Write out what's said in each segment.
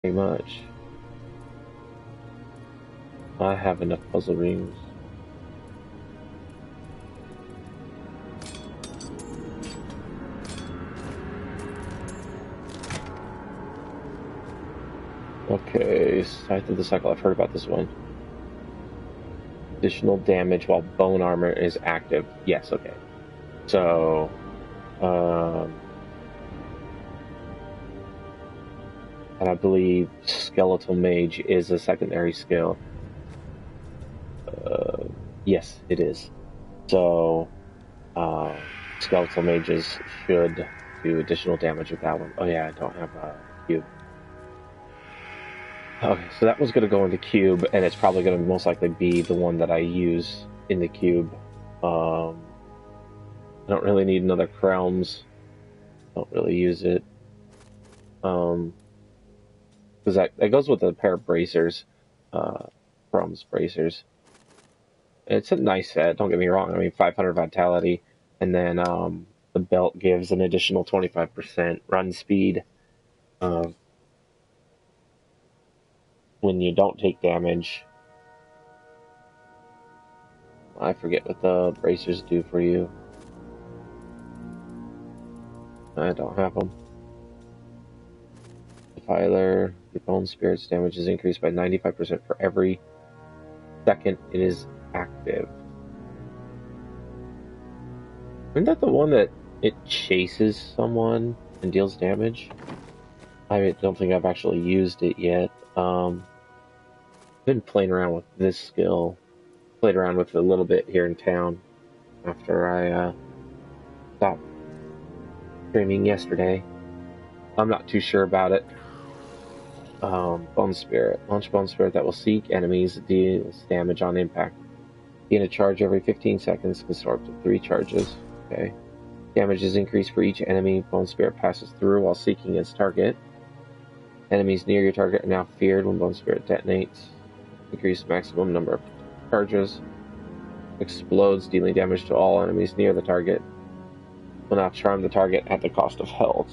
Pretty much. I have enough puzzle rings. Okay, Scythe of the Cycle. I've heard about this one. Additional damage while bone armor is active. Yes, okay. So, and I believe Skeletal Mage is a secondary skill. Yes, it is. So, uh, Skeletal Mages should do additional damage with that one. Oh yeah, I don't have a cube. Okay, so that one's going to go in the cube, and it's probably going to most likely be the one that I use in the cube. I don't really need another Realms. Don't really use it. Because that goes with a pair of bracers. Realms bracers. It's a nice set, don't get me wrong. I mean, 500 vitality, and then the belt gives an additional 25% run speed when you don't take damage. I forget what the bracers do for you. I don't have them. Defiler, your bone spirit's damage is increased by 95% for every second it is active. Isn't that the one that it chases someone and deals damage? I don't think I've actually used it yet. Been playing around with this skill. Played around with it a little bit here in town after I stopped streaming yesterday. I'm not too sure about it. Bone Spirit. Launch Bone Spirit that will seek enemies, deals damage on impact. Gain a charge every 15 seconds, can store up to 3 charges. Okay. Damage is increased for each enemy Bone Spirit passes through while seeking its target. Enemies near your target are now feared when Bone Spirit detonates. Increase maximum number of charges. Explodes, dealing damage to all enemies near the target. Will now charm the target at the cost of health.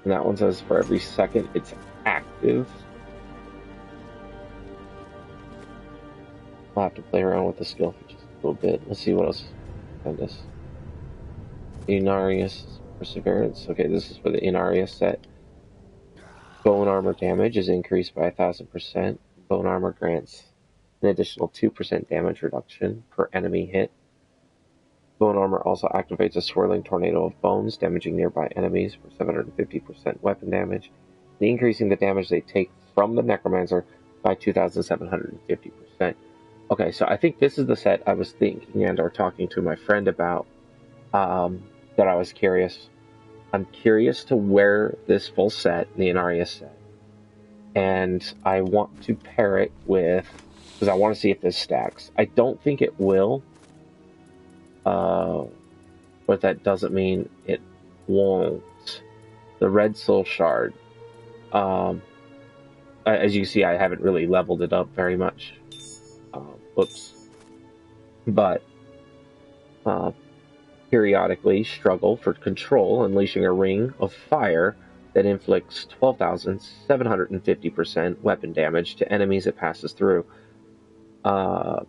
And that one says for every second it's active. I'll have to play around with the skill for just a little bit. Let's see what else on this. Inarius Perseverance. Okay, this is for the Inarius set. Bone armor damage is increased by 1000%. Bone armor grants an additional 2% damage reduction per enemy hit. Bone armor also activates a swirling tornado of bones, damaging nearby enemies for 750% weapon damage, and increasing the damage they take from the Necromancer by 2,750%. Okay, so I think this is the set I was thinking and or talking to my friend about that I was curious. I'm curious to wear this full set, the Inarius set, and I want to pair it with, because I want to see if this stacks. I don't think it will, but that doesn't mean it won't. The Red Soul Shard. As you see, I haven't really leveled it up very much. Whoops. But periodically struggle for control, unleashing a ring of fire that inflicts 12,750% weapon damage to enemies it passes through. Now,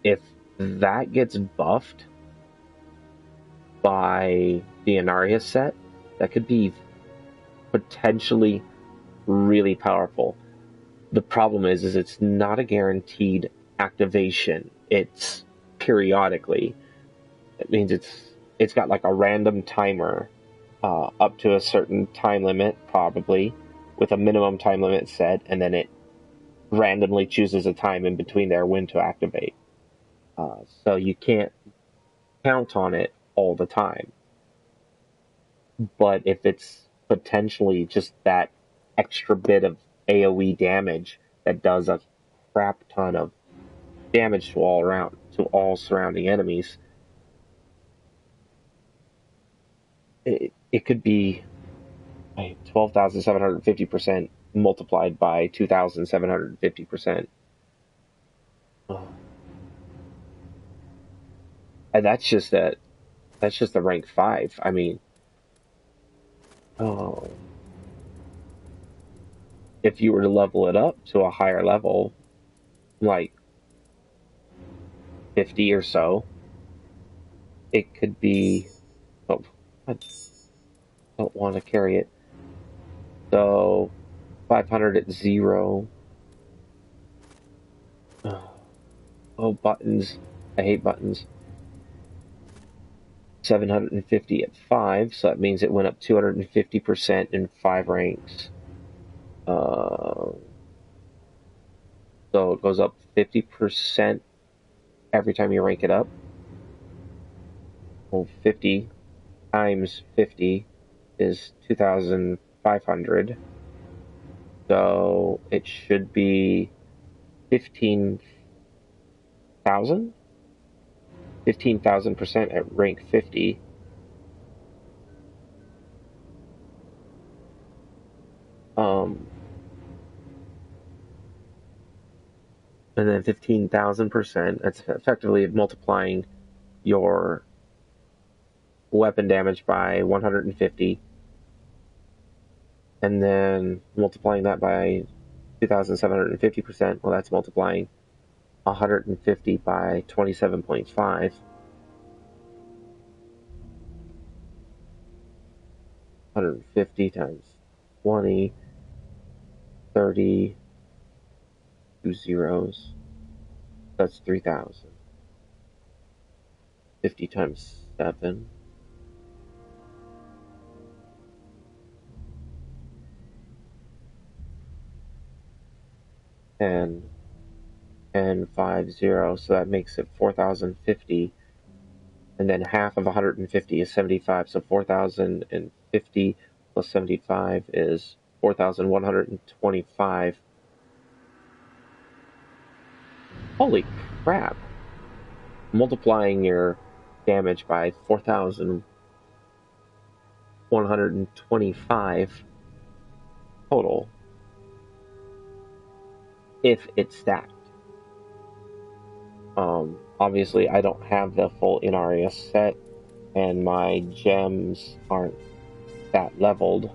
if that gets buffed by the Inarius set, that could be potentially really powerful. The problem is it's not a guaranteed activation. It's periodically. It means it's got like a random timer up to a certain time limit, probably, with a minimum time limit set, and then it randomly chooses a time in between there when to activate. So you can't count on it all the time. But if it's potentially just that extra bit of AoE damage that does a crap ton of damage to all surrounding enemies, it could be 12,750% multiplied by 2,750%. And that's just a rank 5. I mean, oh, if you were to level it up to a higher level, like 50 or so, it could be. Oh, I don't want to carry it. So 500 at 0. Oh, buttons. I hate buttons. 750 at 5, so that means it went up 250% in 5 ranks. Uh, so it goes up 50% every time you rank it up. Well, 50 times 50 is 2,500. So it should be 15,000? 15,000% at rank 50. Um, and then 15,000%, that's effectively multiplying your weapon damage by 150, and then multiplying that by 2,750%. Well, that's multiplying 150 by 27.5. 150 times 20, 30, 2 zeros. That's 3,000. 50 times 7. And 5 0, so that makes it 4,050, and then half of 150 is 75, so 4,050 plus 75 is 4,125. Holy crap! Multiplying your damage by 4,125 total, if it's stacked. Obviously, I don't have the full NRAS set, and my gems aren't that leveled.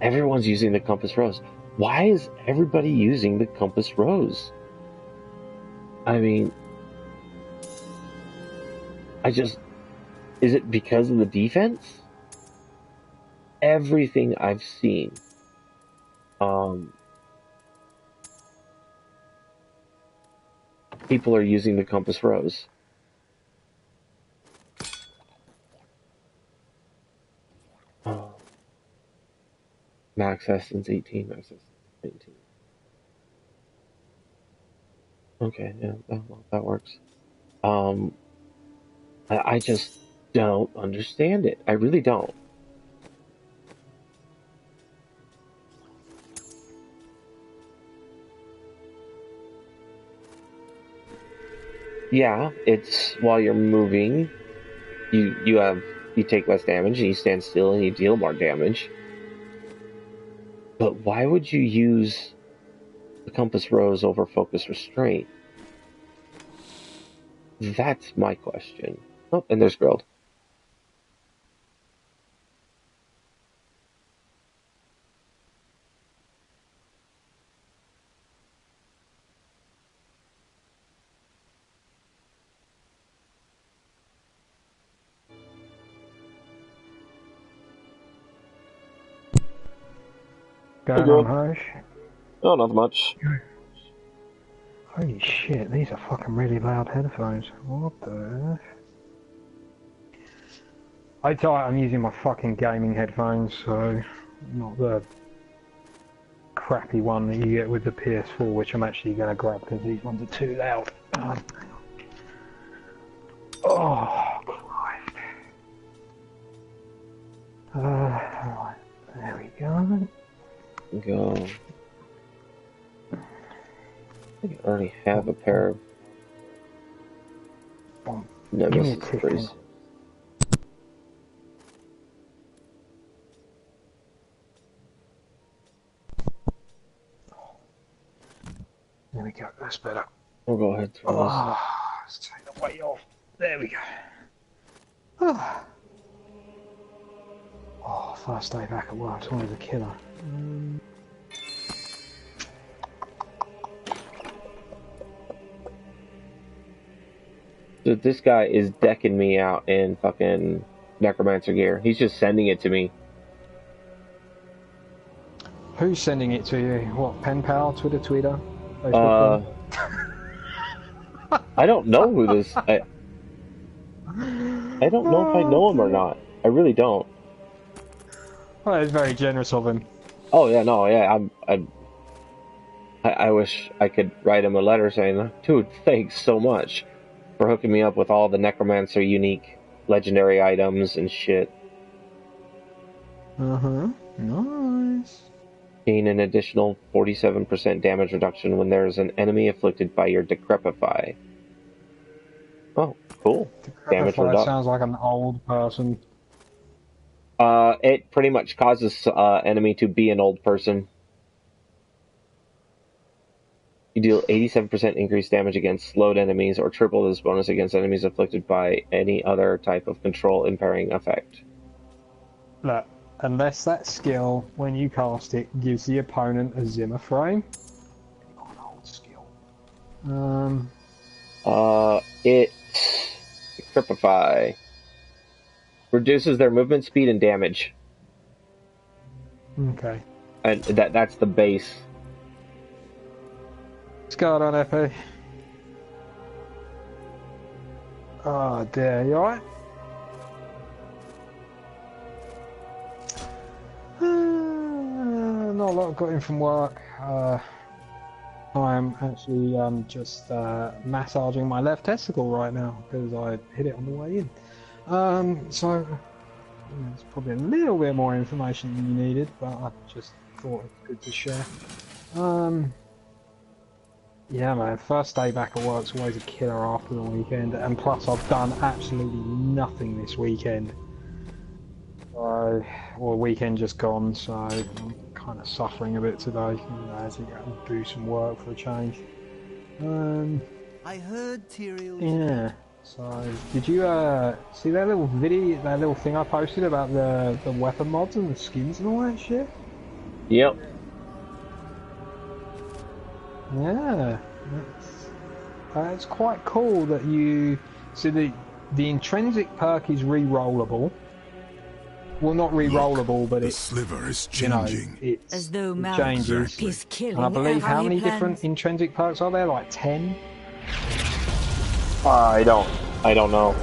Everyone's using the Compass Rose. Why is everybody using the Compass Rose? I mean, is it because of the defense? Everything I've seen, people are using the Compass Rose. Max Essence 18, Max Essence 19. Okay, yeah, that works. Um, I just don't understand it. I really don't. Yeah, it's while you're moving, you take less damage and you stand still and you deal more damage. But why would you use the Compass Rose over Focus Restraint? That's my question. Oh, and there's Grilled. Hey, Going on, Grilled. Hush? Oh, not much. Holy shit, these are fucking really loud headphones. What the F? I'm using my fucking gaming headphones, so not the crappy one that you get with the PS4, which I'm actually going to grab because these ones are too loud. Oh, Christ. Right, there we go. Go. I think I already have a pair of Nemesis bracelets. There we go, that's better. We'll go ahead through this. Let's take the weight off. There we go. Oh, first day back at work, it's always a killer. So this guy is decking me out in fucking necromancer gear. He's just sending it to me. Who's sending it to you? What, pen pal, Twitter, Facebook? I don't know who this. I don't know if I know him or not. I really don't. Well, it's very generous of him. Oh yeah, no, yeah. I wish I could write him a letter saying, "Dude, thanks so much for hooking me up with all the necromancer unique legendary items and shit." Nice. Gain an additional 47% damage reduction when there is an enemy afflicted by your Decrepify. Oh, cool. Damage reduction. Sounds like an old person. It pretty much causes enemy to be an old person. You deal 87% increased damage against slowed enemies, or triple this bonus against enemies afflicted by any other type of control impairing effect. Look, unless that skill, when you cast it, gives the opponent a Zimmer frame. Got an old skill. It Decrepify. Reduces their movement speed and damage. Okay. And that's the base. What's going on, FP? Oh dear, you alright? Not a lot got in from work. I'm actually just massaging my left testicle right now because I hit it on the way in. So it's probably a little bit more information than you needed, but I just thought it was good to share. Yeah, man, first day back at work's always a killer after the weekend, and plus I've done absolutely nothing this weekend. Well, weekend just gone, so I'm kind of suffering a bit today. I had to go and do some work for a change. I heard Tyrael. Yeah. So, did you see that little video, that little thing I posted about the weapon mods and the skins and all that shit? Yep. Yeah, it's quite cool that you see the intrinsic perk is re-rollable. Well, not re-rollable, but it's sliver is changing. It's As though it changes. is killing. And I believe how many plans. different intrinsic perks are there? Like 10. I don't know.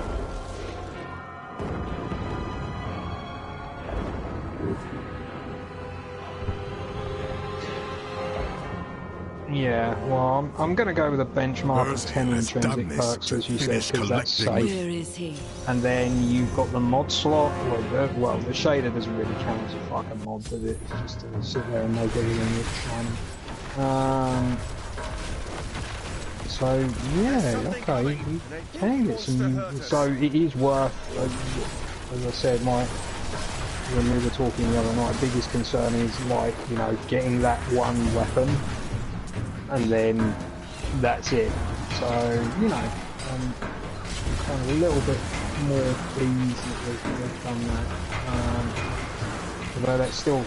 Yeah, well, I'm going to go with a benchmark of 10 intrinsic perks, as you said, because that's safe. Where is he? And then you've got the mod slot. Well, the shader doesn't really count as a fucking mod, does it? It's just to sit there and make everything look shiny. So yeah, okay, you can get some. So it is worth, as I said, when we were talking the other night, biggest concern is like, you know, getting that one weapon, and then that's it. So, you know, I'm kind of a little bit more pleased that they've done that. Although that still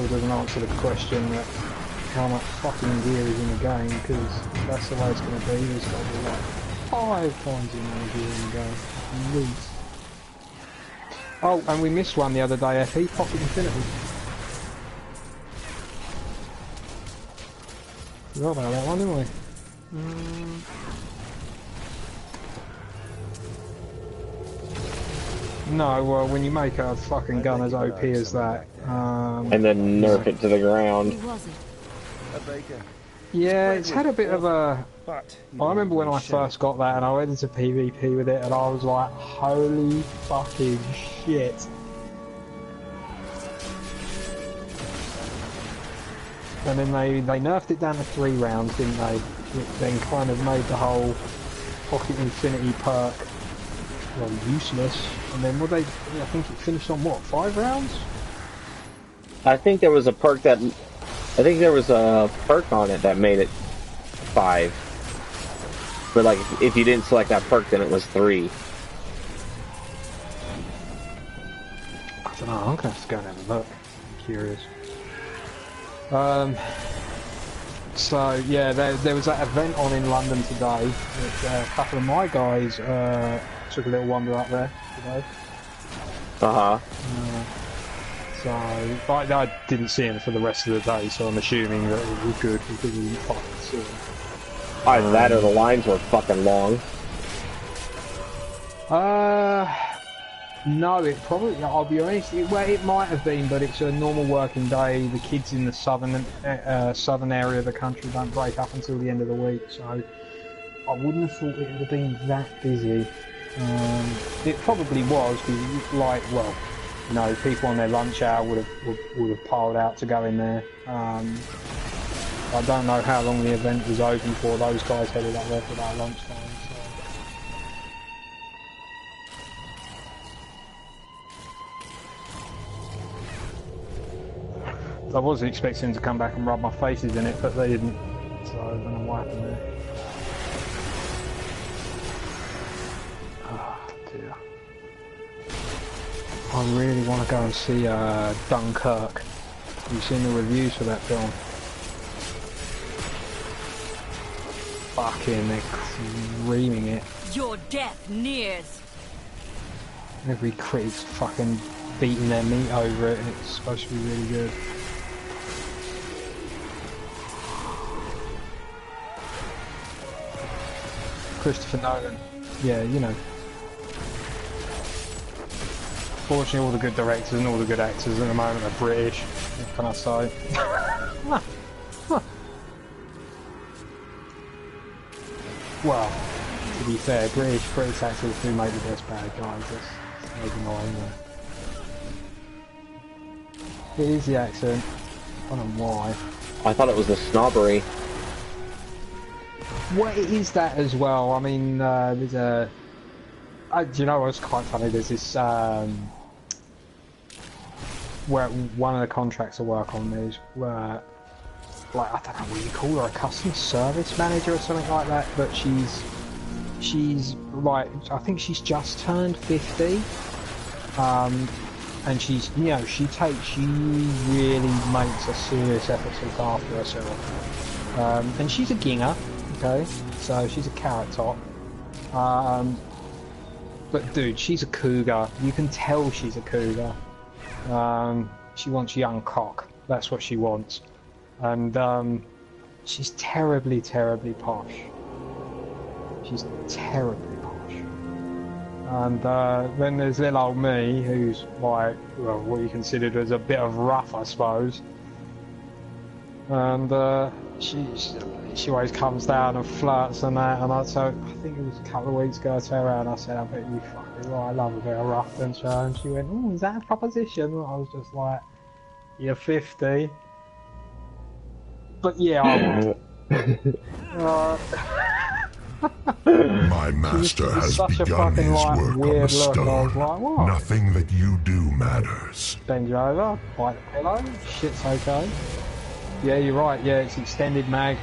doesn't answer the question that how much fucking gear is in the game, because that's the way it's going to be. There's got to be like 5 times the amount of gear in the game, at least. Oh, and we missed one the other day, FE, Pocket Infinity. Forgot about that one, didn't we? No, well, when you make a fucking gun as OP as that, and then nerf it to the ground. Who was it? A baker. yeah, it's had a bit of a... I remember when I first got that and I went into PvP with it and I was like, holy fucking shit. And then they nerfed it down to 3 rounds, didn't they? Which then kind of made the whole Pocket Infinity perk, well, useless. And then I think it finished on what, 5 rounds? I think there was a perk on it that made it 5. But like, if you didn't select that perk, then it was 3. I don't know, I'm gonna have to go and have a look. I'm curious. So yeah, there was that event on in London today. Which, a couple of my guys took a little wander up there today. So I didn't see him for the rest of the day, so I'm assuming that it was good because we fucking saw him. Either that or the lines were fucking long. No, it probably, I'll be honest, it might have been, but it's a normal working day. The kids in the southern area of the country don't break up until the end of the week, so I wouldn't have thought it would have been that busy. It probably was, because, like, well, you know, people on their lunch hour would have piled out to go in there. I don't know how long the event was open for. Those guys headed up there for about lunchtime. So I wasn't expecting them to come back and rub my faces in it, but they didn't. So I don't know what happened there. Oh dear. I really want to go and see Dunkirk. You've seen the reviews for that film? Fucking, they're screaming it. Your death nears. Every critic's fucking beating their meat over it, and it's supposed to be really good. Christopher Nolan. Yeah, you know. Fortunately, all the good directors and all the good actors at the moment are British. What can I say? Well, to be fair, British actors do make the best bad guys. That's no denying that. It is the accent. I don't know why. I thought it was the snobbery. Well, it is that as well. I mean, there's a... do you know what's quite funny? There's this... where one of the contracts I work on is where... like, I don't know what you call her, a customer service manager or something like that, but she's like, I think she's just turned 50, and she's, you know, she really makes a serious effort to look after herself, and she's a ginger, okay, so she's a carrot top, but dude, she's a cougar, you can tell she's a cougar, she wants young cock, that's what she wants. And she's terribly, terribly posh. She's terribly posh. And then there's little old me, who's like, well, what you considered as a bit of rough, I suppose. And she always comes down and flirts and that. And so I think it was a couple of weeks ago, I turned around and I said, I bet you fucking right, I love a bit of rough and so. And she went, oh, is that a proposition? And I was just like, you're 50. But yeah, I My master has begun his work on the stone. Like, nothing that you do matters. Bend you over, bite the pillow, shit's okay. Yeah, you're right, yeah, it's extended mag.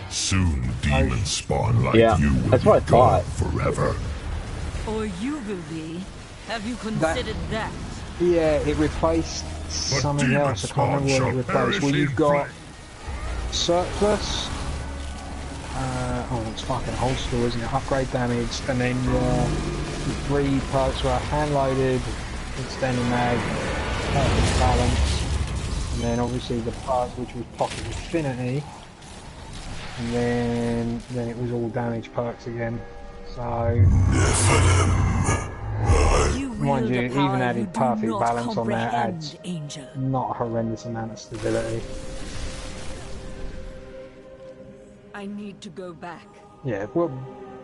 Soon demons spawn like you will that's what be I gone thought. forever. Or you will be. Have you considered that? Yeah, it replaced something else. I can't remember what it replaced. Well, you've got surplus. Oh, it's fucking Houshou, isn't it? Upgrade damage, and then your 3 perks were hand loaded, extended mag, perfect balance, and then obviously the perk which was pocket infinity, and then it was all damage perks again. So, mind you, even added perfect balance on there adds not a horrendous amount of stability. I need to go back. Yeah, well,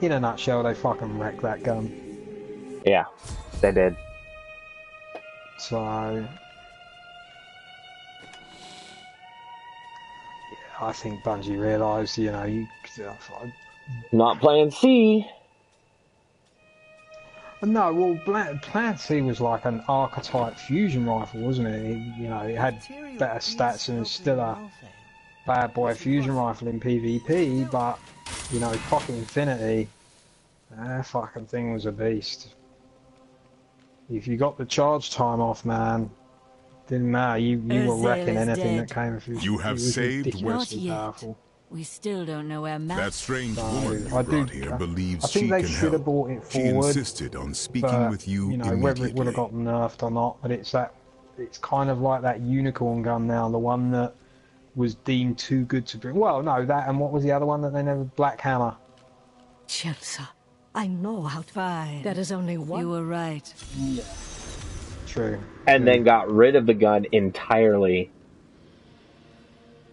in a nutshell, they fucking wrecked that gun. Yeah, they did. So, yeah, I think Bungie realised, you know, you... Not playing C. No, well, Plan C was like an archetype fusion rifle, wasn't it? You know, it had better stats and it's still a bad boy fusion rifle in PvP, but you know, fucking Infinity, that fucking thing was a beast. If you got the charge time off, man, didn't matter. You were wrecking anything that came through. You have saved ridiculously powerful. We still don't know where that strange So, woman you brought here believes I think she they can should have help. brought it She forward. insisted on speaking But, with you you know, immediately. whether it would have got nerfed or not, but it's kind of like that unicorn gun now, the one that was deemed too good to bring. Well, no, that, and what was the other one that they never? Black Hammer. Chelsea, I know how to. Fine. There is only one. You were right. Yeah. True. And then got rid of the gun entirely.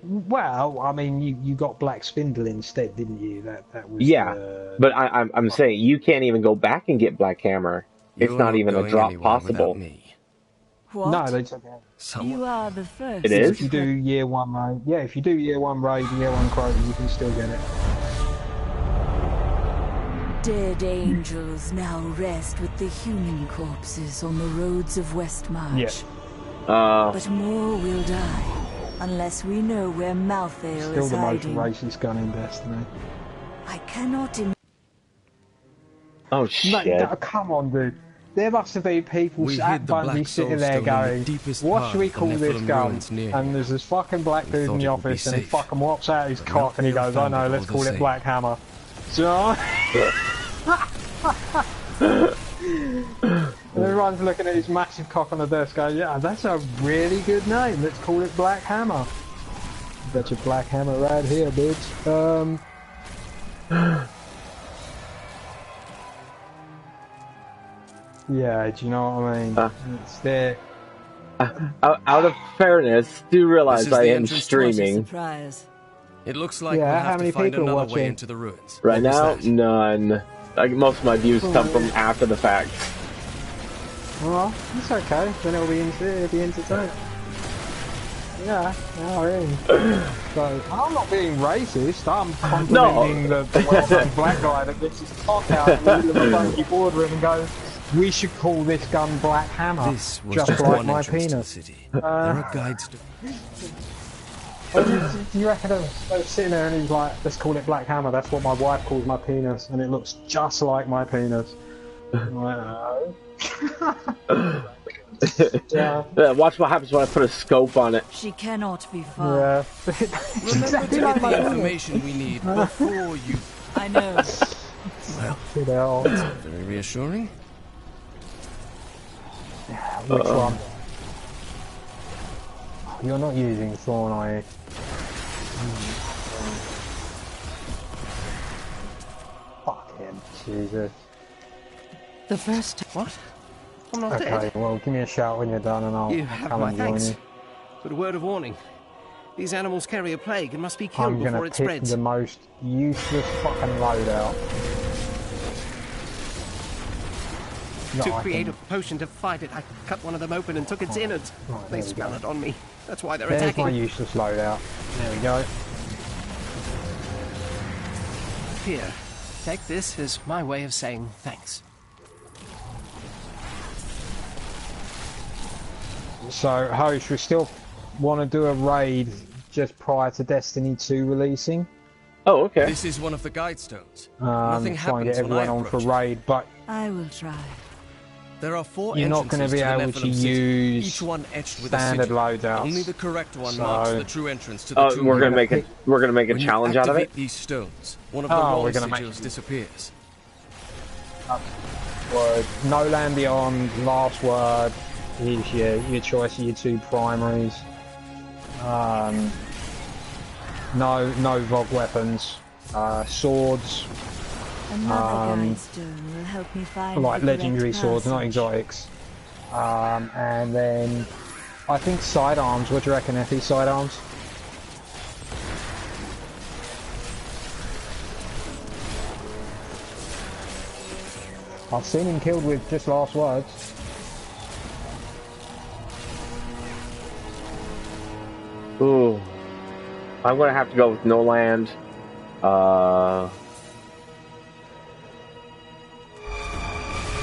Well, I mean, you got Black Spindle instead, didn't you? That was. Yeah, but I'm saying you can't even go back and get Black Hammer. It's not even a drop possible. What? No, they took it. You are the first. It is? If you do year one raid, yeah, if you do year one raid, year one quota, you can still get it. Dead angels now rest with the human corpses on the roads of Westmarch. Yeah. But more will die, unless we know where Malthael Still is the most hiding. racist gun in Destiny. I cannot Oh shit! No, come on, dude. There must have been people at Bungie sitting there going, what should we call this gun? And there's this fucking black dude in the office and he fucking whops out his cock and he goes, oh no, let's call it Black Hammer. Do you know? And everyone's looking at his massive cock on the desk going, yeah, that's a really good name, let's call it Black Hammer. Got your Black Hammer right here, bitch. Yeah, do you know what I mean? It's there. Out of fairness, do realize I am streaming. It looks like Yeah, we'll how have many to find people are another way watching? into the ruins. Right What was now, that? none. Like, most of my views come from after the fact. Well, it's okay. Then it'll be entertaining. Yeah, I mean. So, I'm not being racist. I'm complimenting the well-known black guy that gets his cock out in the middle of a funky boardroom and goes, "We should call this gun Black Hammer, This was just just like one my entrance to the penis." city. There are guides to... Do you reckon I was sitting there and he's like, "Let's call it Black Hammer. That's what my wife calls my penis, and it looks just like my penis." I'm like, oh. Yeah. Watch what happens when I put a scope on it. She cannot be far. Yeah. Remember to get the information we need before you... I know. Well, You know, very reassuring. which one? You're not using Thorn, are you? Fuck him, Jesus. The first. What? I'm not Okay, dead. well, give me a shout when you're done and I'll You have come my and join thanks. you. But a word of warning. These animals carry a plague and must be killed I'm before gonna it pick spreads. the most useless fucking loadout. that To I create can- a potion to fight it, I cut one of them open and took its innards. right, They there we smell go. it on me. That's why they're There's my attacking. useless loadout. There we go. Here, take this as my way of saying thanks. So, Housh, we still want to do a raid just prior to Destiny 2 releasing. Oh, okay. This is one of the guide stones. Nothing Try and get happens when I everyone on for approach. raid, but I will try. There are 4 you're not entrances going to be the able to Nephilim city, use each one etched with a standard sigil. loadouts. Only the correct one So- marks the true entrance to the tomb. We're gonna make a When you challenge out of activate it. these stones, one of the Oh, wrong we're gonna make- sigils disappears. Word. No Land Beyond, Last Word, is your choice of your 2 primaries. No Vogue weapons. Swords, Another guide stone will help me find like the correct legendary swords, not passage. exotics. And then I think sidearms. What do you reckon, Effie? Sidearms? I've seen him killed with just last words. Ooh, I'm gonna have to go with no land.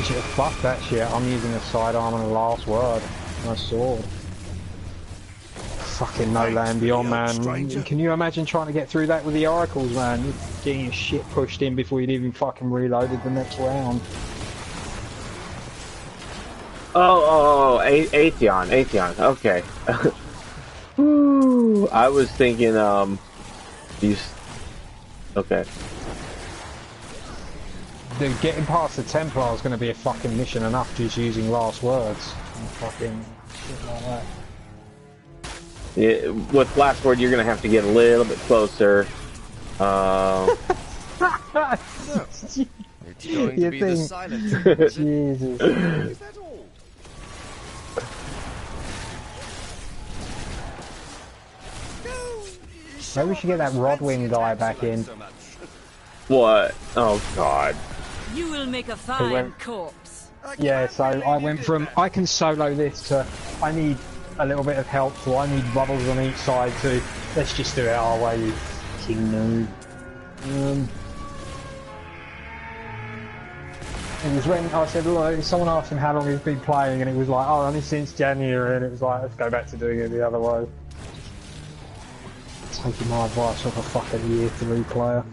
Shit, fuck that shit. I'm using a sidearm and a last word. My sword. fucking No Land Beyond, man. Can you imagine trying to get through that with the oracles, man? You're getting your shit pushed in before you'd even fucking reloaded the next round. Atheon, okay. Woo, I was thinking, okay. Dude, getting past the Templar is going to be a fucking mission enough just using last words. And fucking shit like that. Yeah, with last word, you're going to have to get a little bit closer. It's going to be the silent Jesus. Is that all? Maybe we should get that Rodwing guy back in. What? Oh, God. You will make a fine corpse. Yeah, so I went from I can solo this to I need a little bit of help, so I need bubbles on each side to let's just do it our way, you fucking noob. It was when I said, look, someone asked him how long he's been playing, and it was like, oh, only since January, and it was like, let's go back to doing it the other way. Taking my advice off a fucking year 3 player.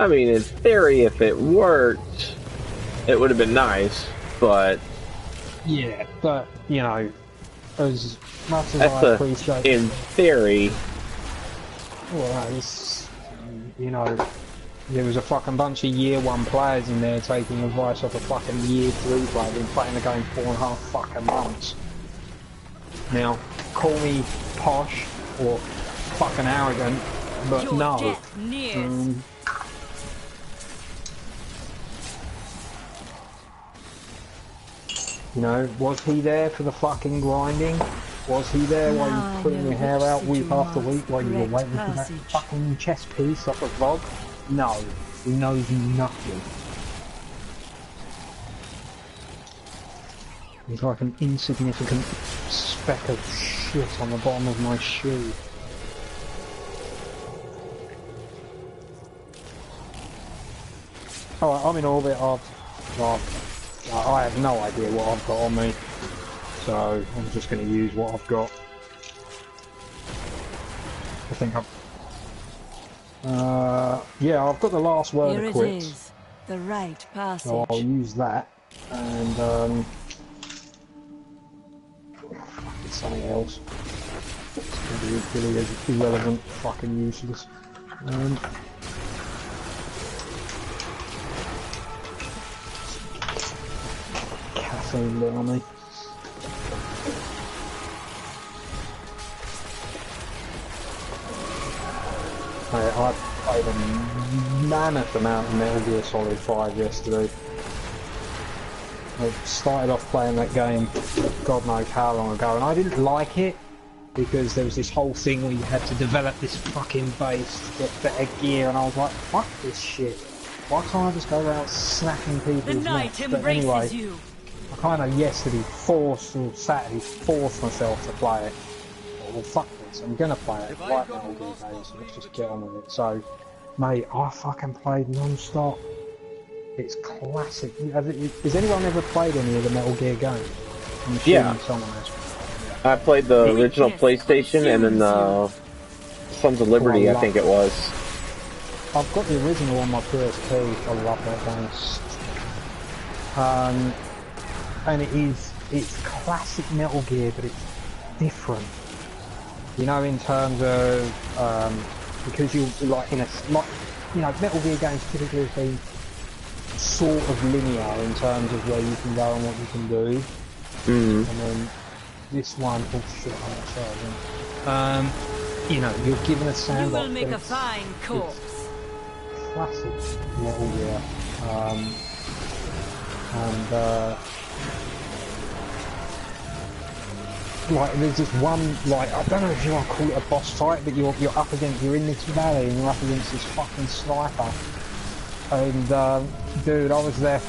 I mean, in theory, if it worked, it would have been nice, but... Yeah, but, you know, as much as I appreciate... in theory... Well, it's, you know, there was a fucking bunch of year 1 players in there taking advice off a fucking year 3 player, been playing the game 4.5 fucking months. Now, call me posh or fucking arrogant, but Your no. death nears. You know, was he there for the fucking grinding? Was he there while you were putting your hair out week after week while you were waiting for that fucking chess piece off of VOG? No, he knows nothing. He's like an insignificant speck of shit on the bottom of my shoe. Alright, I'm in orbit. I have no idea what I've got on me, so I'm just going to use what I've got. I think yeah, I've got the last word Here equipped. it is, the right passage. So I'll use that, and it's something else. It's going to be really irrelevant, fucking useless. Caffeine bit on me. I played a mammoth amount of Metal Gear Solid 5 yesterday. I started off playing that game God knows how long ago, and I didn't like it because there was this whole thing where you had to develop this fucking base to get better gear, and I was like, fuck this shit. Why can't I just go around snapping people's necks? But anyway, you. I kind of yesterday forced myself to play it. Well, fuck this, I'm gonna play it. I like Metal Gear games, so let's just get on with it. So, mate, I fucking played non-stop. It's classic. Has anyone ever played any of the Metal Gear games? I'm assuming someone has. I played the original PlayStation and then the Sons of Liberty, I think it was. I've got the original on my PSP. I love that game. And it's classic Metal Gear, but it's different. You know, in terms of because you like Metal Gear games typically have been sort of linear in terms of where you can go and what you can do. And then this one, oh shit, I'm sorry. You know, you're given a sandbox. You will make a fine corpse. Classic Metal Gear. Like there's this one, like I don't know if you want to call it a boss fight, but you're in this valley and you're up against this fucking sniper. And dude, I was like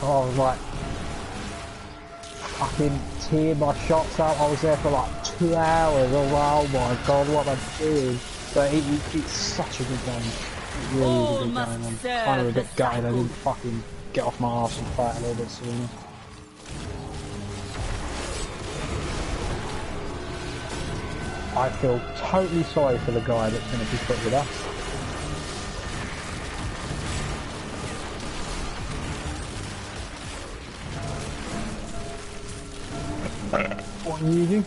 fucking tearing my shots out. I was there for like 2 hours. Oh my god, what am I doing? But it's such a good game. really All good must going on. serve Kind of a the bit gutted I cycle. didn't fucking get off my arse and fight a little bit sooner. I feel totally sorry for the guy that's going to be put with us. What are you doing?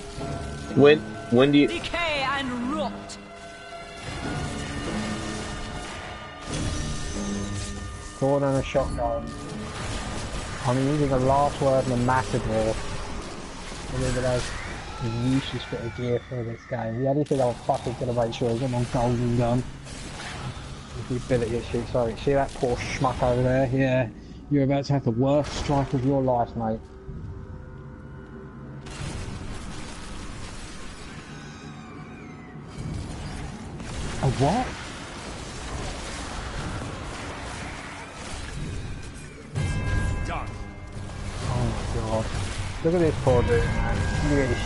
When do you... Decay and rot. Sword and a shotgun. I'm using a last word and a matador. Look at those useless bit of gear for this game. The only thing I'm fucking gonna make sure is I'm on golden gun. With the ability to shoot. Sorry, see that poor schmuck over there? Yeah. You're about to have the worst strike of your life, mate. A what? Done. Oh my god. Look at this poor dude, man. Look at this.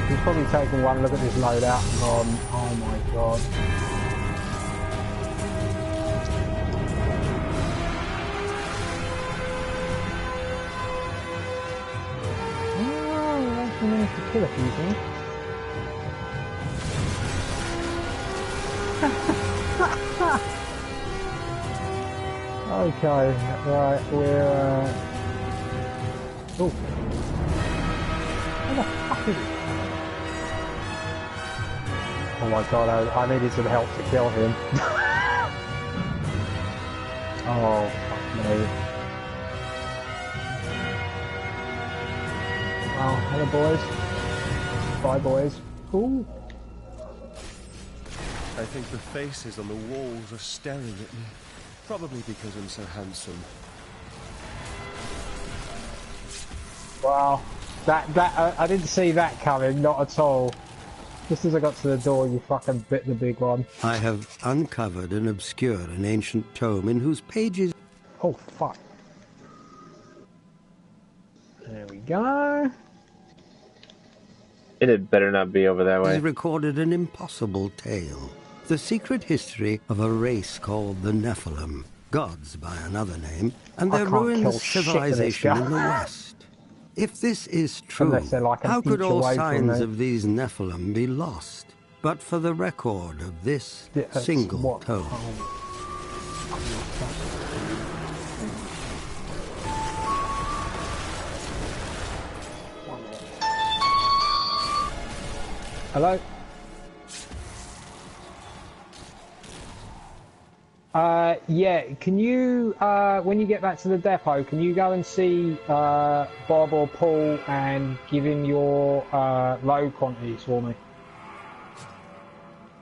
He's probably taken one look at this loadout and gone, oh my god. Oh, he actually managed to kill a few things. Okay, right, we're oh. Where the fuck is it? Oh my god, I needed some help to kill him. Oh, fuck me. Well, hello boys. Bye boys. Ooh. I think the faces on the walls are staring at me. Probably because I'm so handsome. Wow. I didn't see that coming, not at all. Just as I got to the door, you fucking bit the big one. I have uncovered and obscured an ancient tome in whose pages... Oh, fuck. There we go. It had better not be over that way. ...has recorded an impossible tale. The secret history of a race called the Nephilim, gods by another name, and their ruinous civilization in the West. If this is true, like how could all signs me. of these Nephilim be lost, but for the record of this single tome? Hello? Yeah, can you, when you get back to the depot, can you go and see Bob or Paul and give him your load quantities for me?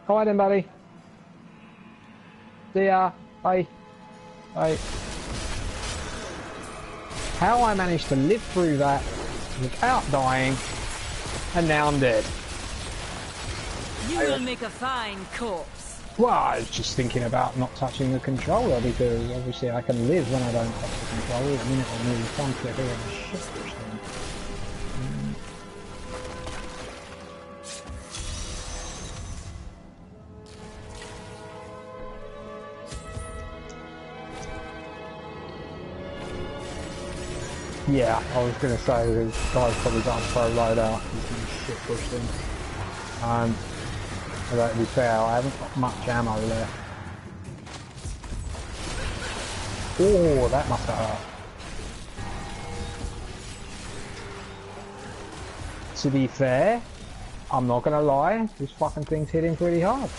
Alright then, buddy. See ya. Bye. Bye. How I managed to live through that without dying, and now I'm dead. You will make a fine corpse. Well, I was just thinking about not touching the controller because obviously I can live when I don't touch the controller. The minute I move on to do a shit push thing. Yeah, I was going to say this guy's probably got a pro loadout. He's going to shit push thing. Although to be fair, I haven't got much ammo left. Oh, that must have hurt. To be fair, I'm not gonna lie, this fucking thing's hitting pretty hard.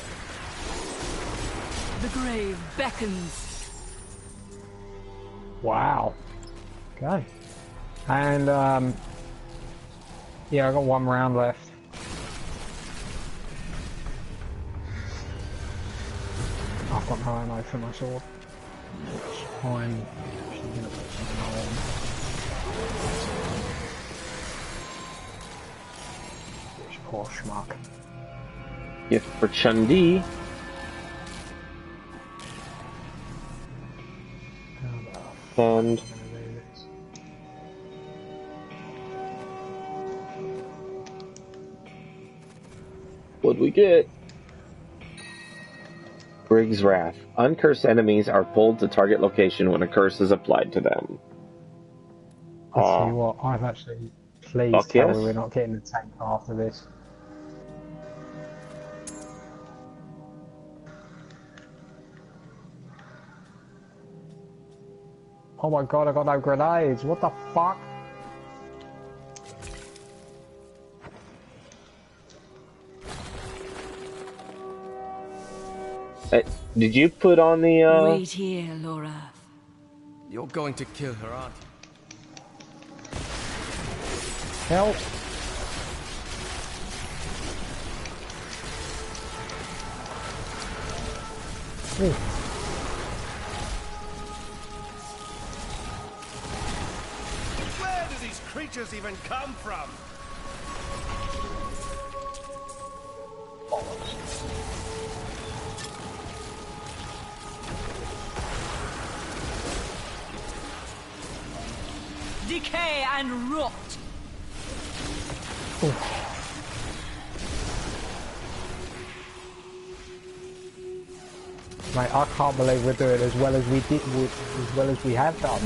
The grave beckons. Wow. Okay. And yeah, I got one round left. I've got no ammo for my sword. I'm actually gonna put some ammo on. This poor schmuck. Gift for Chundi. And what'd we get? Grig's Wrath. Uncursed enemies are pulled to target location when a curse is applied to them. I tell you what, I'm actually pleased Fuck tell yes. me we're not getting the tank after this. Oh my god, I got no grenades, what the fuck? Did you put on the, Wait here, Laura. You're going to kill her, aren't you? Help! Ooh. Where do these creatures even come from? Decay and rot. Mate, I can't believe we're doing as well as we did, as well as we have done.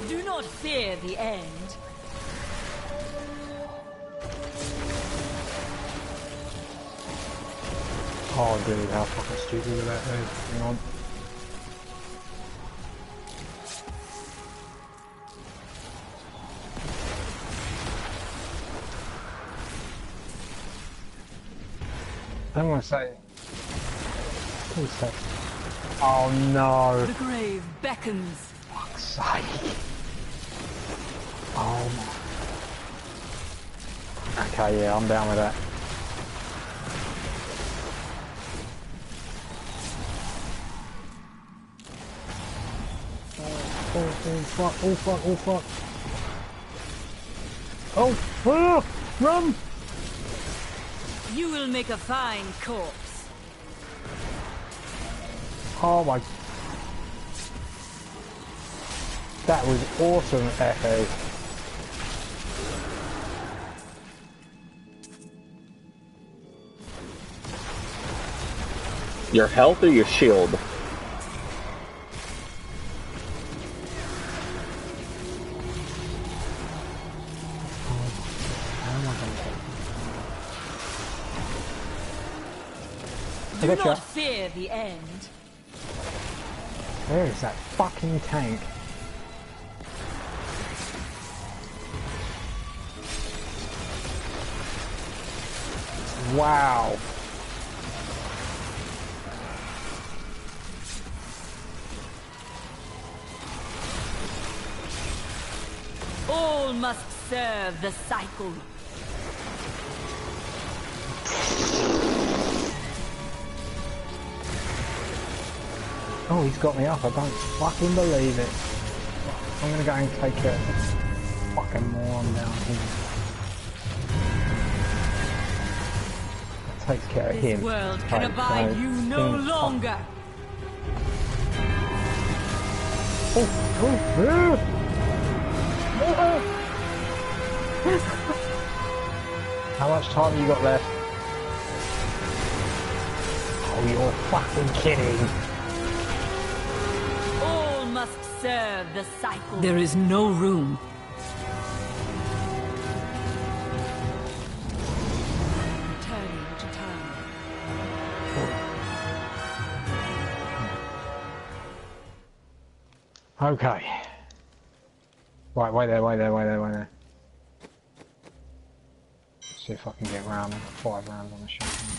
Do not fear the end. Oh dude, how fucking stupid was that dude? Hang on. I want to say... Who's that? Oh no! The grave beckons. Fuck's sake! Oh my... Okay, yeah, I'm down with that. Oh fuck, oh fuck, oh fuck. Oh, oh, run! You will make a fine corpse. Oh my... That was awesome, Echo. your health or your shield? Do not fear the end. Where is that fucking tank? Wow. All must serve the cycle. Oh, he's got me up. I don't fucking believe it. I'm gonna go and take a fucking moron down here. That takes care of him. This world can abide you no longer. How much time you got left? Oh, you're fucking kidding. All must serve the cycle. There is no room. Returning to town. Okay. Right, wait there. Let's see if I can get round. I've got 5 rounds on the shotgun.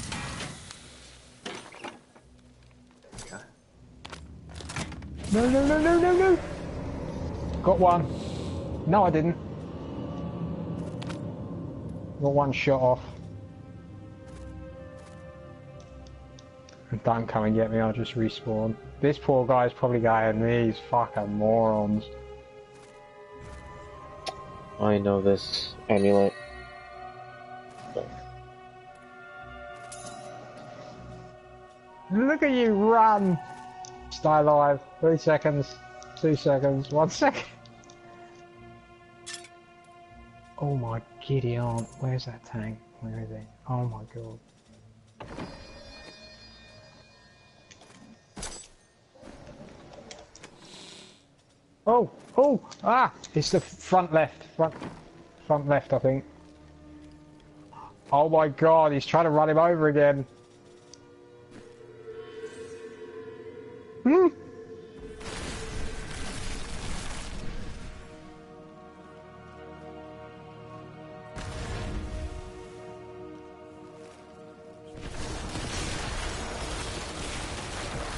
Okay. No! Got one. No, I didn't. Got one shot off. Don't come and get me, I'll just respawn. This poor guy's probably going, these fucking morons. I know this amulet. Look at you run! Stay alive, 3 seconds. 2 seconds. 1 second. Oh my giddy aunt. Where's that tank? Where is it? Oh my god. Oh! Oh! Ah! It's the front left. Front left, I think. Oh my god, he's trying to run him over again. Hmm?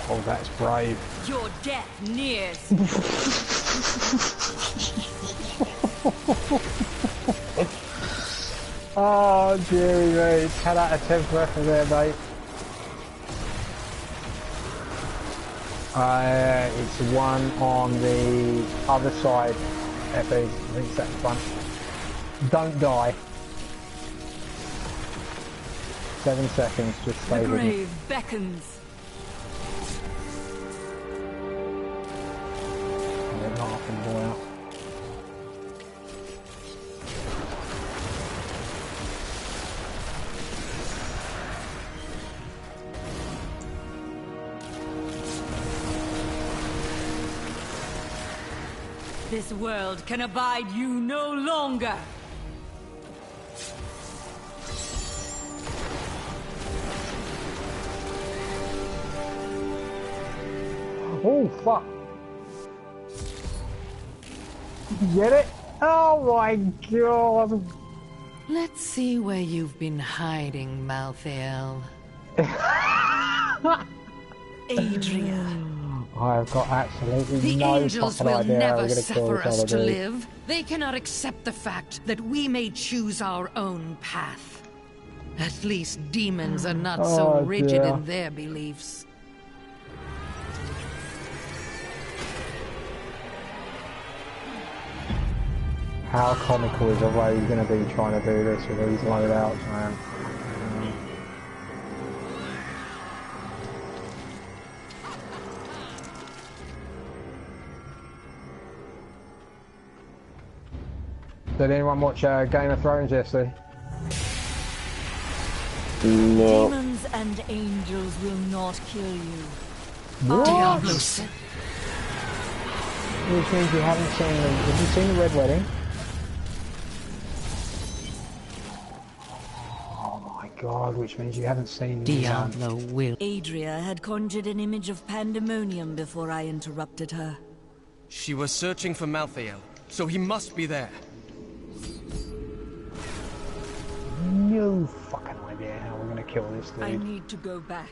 Oh, that's brave. Your death nears. Oh, dearie me. 10 out of 10 for effort there, mate. It's one on the other side, Effie. I think it's that front. Don't die. 7 seconds, just stay The with me. grave beckons. Get half and boy out. This world can abide you no longer. Oh, fuck. Did you get it? Oh my god. Let's see where you've been hiding, Malthael. Adria. I've got absolutely The no angels fucking will idea how we're never gonna kill suffer this us other to dude. live. They cannot accept the fact that we may choose our own path. At least demons are not so Oh, rigid dear. in their beliefs. How comical is Rogue going to be trying to do this with these loadouts, man? Did anyone watch Game of Thrones yesterday? No. Demons and angels will not kill you. What? Diablo. Which means you haven't seen the... Have you seen the Red Wedding? Oh my god, which means you haven't seen the... Diablo will. Adria had conjured an image of pandemonium before I interrupted her. She was searching for Malthael, so he must be there. No fucking idea how we're going to kill this dude. I need to go back.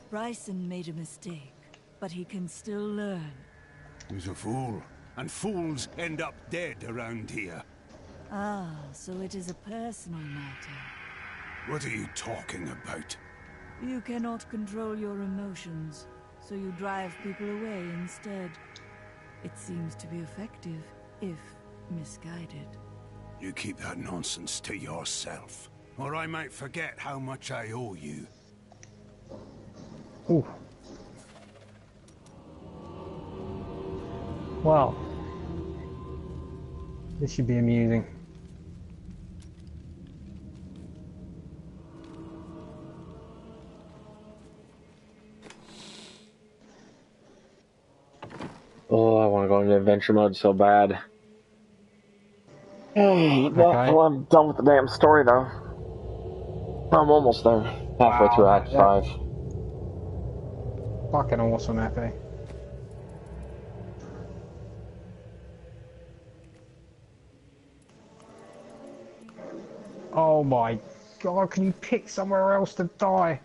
Bryson made a mistake, but he can still learn. He's a fool, and fools end up dead around here. Ah, so it is a personal matter. What are you talking about? You cannot control your emotions, so you drive people away instead. It seems to be effective, if misguided. You keep that nonsense to yourself, or I might forget how much I owe you. Ooh. Well, this should be amusing. Oh, I want to go into adventure mode so bad. Hey, Okay. well, I'm done with the damn story though. I'm almost there, halfway through Act 5. Fucking awesome, Effie. Oh my god, can you pick somewhere else to die?